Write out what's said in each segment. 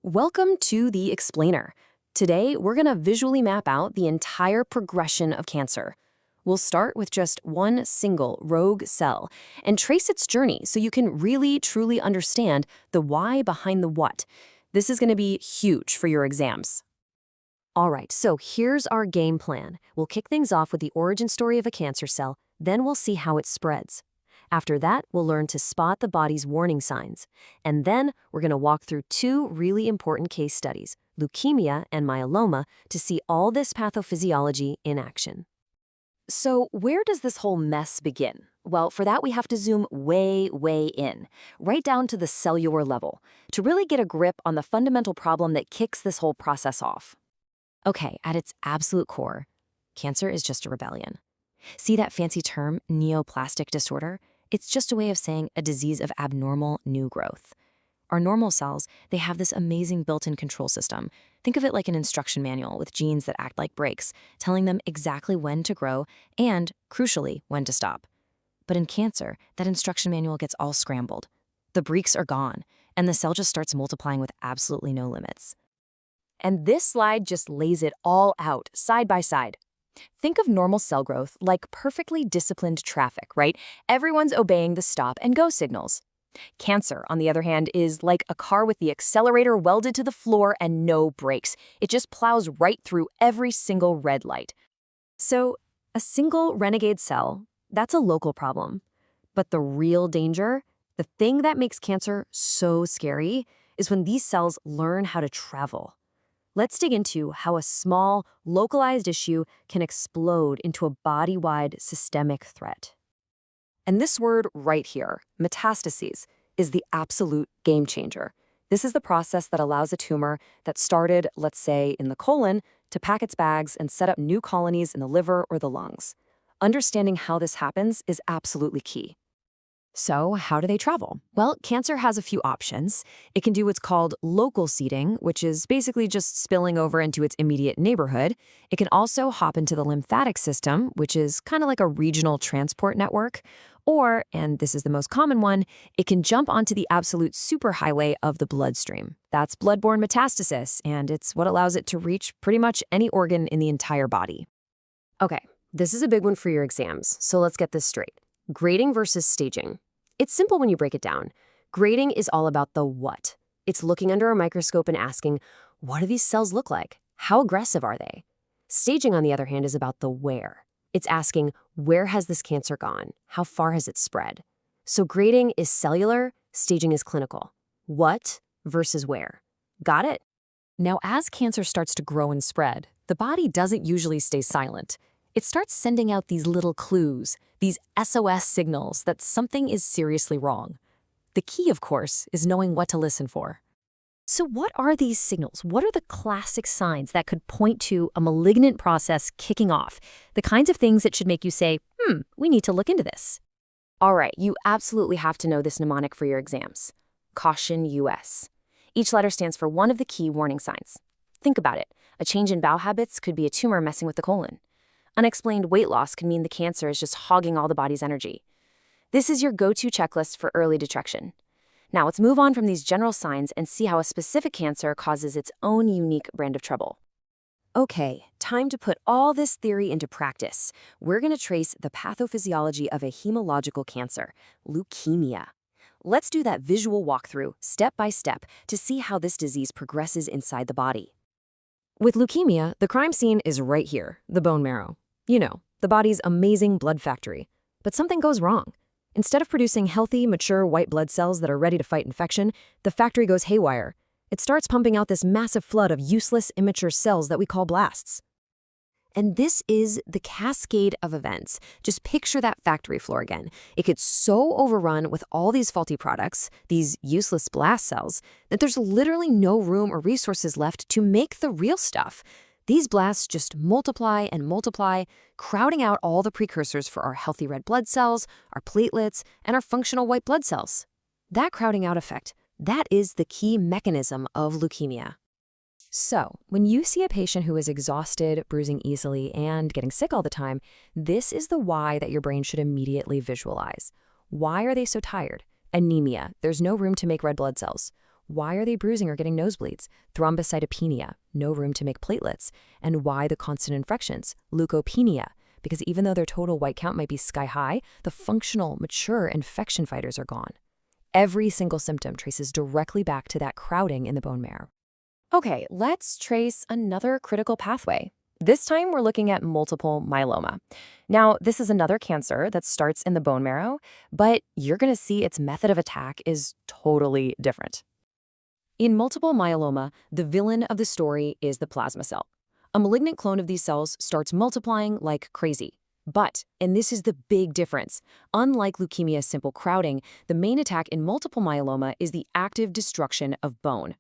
Welcome to the Explainer. Today, we're going to visually map out the entire progression of cancer. We'll start with just one single rogue cell and trace its journey so you can really, truly understand the why behind the what. This is going to be huge for your exams. All right, so here's our game plan. We'll kick things off with the origin story of a cancer cell, then we'll see how it spreads. After that, we'll learn to spot the body's warning signs. And then we're going to walk through two really important case studies, leukemia and myeloma, to see all this pathophysiology in action. So where does this whole mess begin? Well, for that we have to zoom way, way in, right down to the cellular level, to really get a grip on the fundamental problem that kicks this whole process off. Okay, at its absolute core, cancer is just a rebellion. See that fancy term, neoplastic disorder? It's just a way of saying a disease of abnormal new growth. Our normal cells, they have this amazing built-in control system. Think of it like an instruction manual with genes that act like brakes, telling them exactly when to grow and, crucially, when to stop. But in cancer, that instruction manual gets all scrambled. The brakes are gone, and the cell just starts multiplying with absolutely no limits. And this slide just lays it all out, side by side. Think of normal cell growth like perfectly disciplined traffic, right? Everyone's obeying the stop and go signals. Cancer, on the other hand, is like a car with the accelerator welded to the floor and no brakes. It just plows right through every single red light. So, a single renegade cell, that's a local problem. But the real danger, the thing that makes cancer so scary, is when these cells learn how to travel. Let's dig into how a small, localized issue can explode into a body-wide systemic threat. And this word right here, metastases, is the absolute game changer. This is the process that allows a tumor that started, let's say, in the colon, to pack its bags and set up new colonies in the liver or the lungs. Understanding how this happens is absolutely key. So, how do they travel? Well, cancer has a few options. It can do what's called local seeding, which is basically just spilling over into its immediate neighborhood. It can also hop into the lymphatic system, which is kind of like a regional transport network. Or, and this is the most common one, it can jump onto the absolute superhighway of the bloodstream. That's bloodborne metastasis, and it's what allows it to reach pretty much any organ in the entire body. Okay, this is a big one for your exams, so let's get this straight. Grading versus staging. It's simple when you break it down. Grading is all about the what. It's looking under a microscope and asking, what do these cells look like? How aggressive are they? Staging, on the other hand, is about the where. It's asking, where has this cancer gone? How far has it spread? So grading is cellular, staging is clinical. What versus where? Got it? Now, as cancer starts to grow and spread, the body doesn't usually stay silent. It starts sending out these little clues, these SOS signals that something is seriously wrong. The key, of course, is knowing what to listen for. So what are these signals? What are the classic signs that could point to a malignant process kicking off? The kinds of things that should make you say, we need to look into this. All right, you absolutely have to know this mnemonic for your exams. Caution US. Each letter stands for one of the key warning signs. Think about it. A change in bowel habits could be a tumor messing with the colon. Unexplained weight loss can mean the cancer is just hogging all the body's energy. This is your go-to checklist for early detection. Now let's move on from these general signs and see how a specific cancer causes its own unique brand of trouble. Okay, time to put all this theory into practice. We're going to trace the pathophysiology of a hematological cancer, leukemia. Let's do that visual walkthrough, step by step, to see how this disease progresses inside the body. With leukemia, the crime scene is right here, the bone marrow. You know, the body's amazing blood factory. But something goes wrong. Instead of producing healthy, mature white blood cells that are ready to fight infection, the factory goes haywire. It starts pumping out this massive flood of useless, immature cells that we call blasts. And this is the cascade of events. Just picture that factory floor again. It gets so overrun with all these faulty products, these useless blast cells, that there's literally no room or resources left to make the real stuff. These blasts just multiply and multiply, crowding out all the precursors for our healthy red blood cells, our platelets, and our functional white blood cells. That crowding out effect, that is the key mechanism of leukemia. So, when you see a patient who is exhausted, bruising easily, and getting sick all the time, this is the why that your brain should immediately visualize. Why are they so tired? Anemia. There's no room to make red blood cells. Why are they bruising or getting nosebleeds? Thrombocytopenia, no room to make platelets. And why the constant infections? Leukopenia, because even though their total white count might be sky high, the functional, mature infection fighters are gone. Every single symptom traces directly back to that crowding in the bone marrow. Okay, let's trace another critical pathway. This time we're looking at multiple myeloma. Now, this is another cancer that starts in the bone marrow, but you're going to see its method of attack is totally different. In multiple myeloma, the villain of the story is the plasma cell. A malignant clone of these cells starts multiplying like crazy. But, and this is the big difference, unlike leukemia's simple crowding, the main attack in multiple myeloma is the active destruction of bone.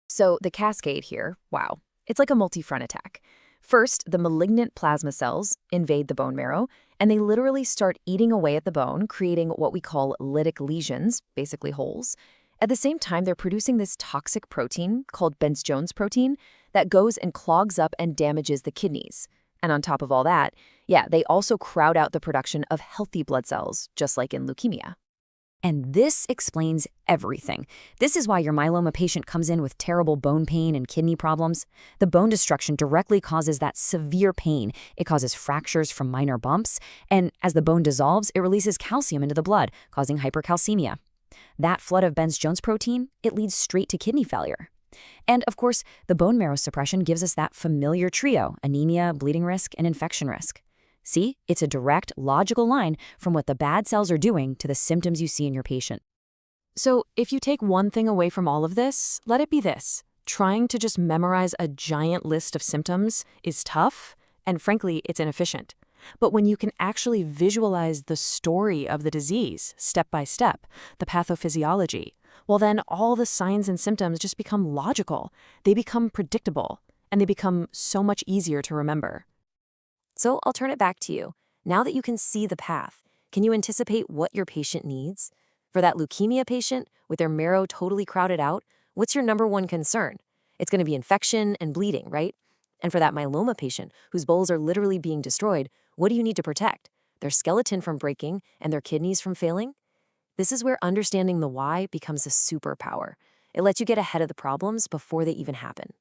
So the cascade here, wow, it's like a multi-front attack. First, the malignant plasma cells invade the bone marrow, and they literally start eating away at the bone, creating what we call lytic lesions, basically holes. At the same time, they're producing this toxic protein called Benz-Jones protein that goes and clogs up and damages the kidneys. And on top of all that, yeah, they also crowd out the production of healthy blood cells, just like in leukemia. And this explains everything. This is why your myeloma patient comes in with terrible bone pain and kidney problems. The bone destruction directly causes that severe pain. It causes fractures from minor bumps, and as the bone dissolves, it releases calcium into the blood, causing hypercalcemia. That flood of Benz-Jones protein, it leads straight to kidney failure. And of course, the bone marrow suppression gives us that familiar trio: anemia, bleeding risk, and infection risk. See, it's a direct, logical line from what the bad cells are doing to the symptoms you see in your patient. So if you take one thing away from all of this, let it be this: trying to just memorize a giant list of symptoms is tough, and frankly, it's inefficient. But when you can actually visualize the story of the disease, step by step, the pathophysiology, well then all the signs and symptoms just become logical, they become predictable, and they become so much easier to remember. So I'll turn it back to you. Now that you can see the path, can you anticipate what your patient needs? For that leukemia patient with their marrow totally crowded out, what's your number one concern? It's going to be infection and bleeding, right? And for that myeloma patient whose bowls are literally being destroyed, what do you need to protect? Their skeleton from breaking and their kidneys from failing? This is where understanding the why becomes a superpower. It lets you get ahead of the problems before they even happen.